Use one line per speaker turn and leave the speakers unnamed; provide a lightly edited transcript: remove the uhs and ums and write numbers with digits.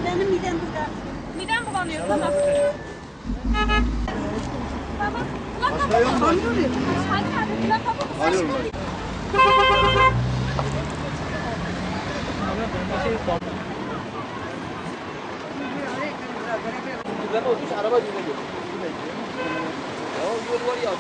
Benim midem burada.
Midem bulanıyor. Tamam. Baba, kulak
Başka yok mu?
Hadi abi, kulak kapı.
Arıyorum ben.
Ben oturuş araba yüzüne götürdüm. Ya yol var ya.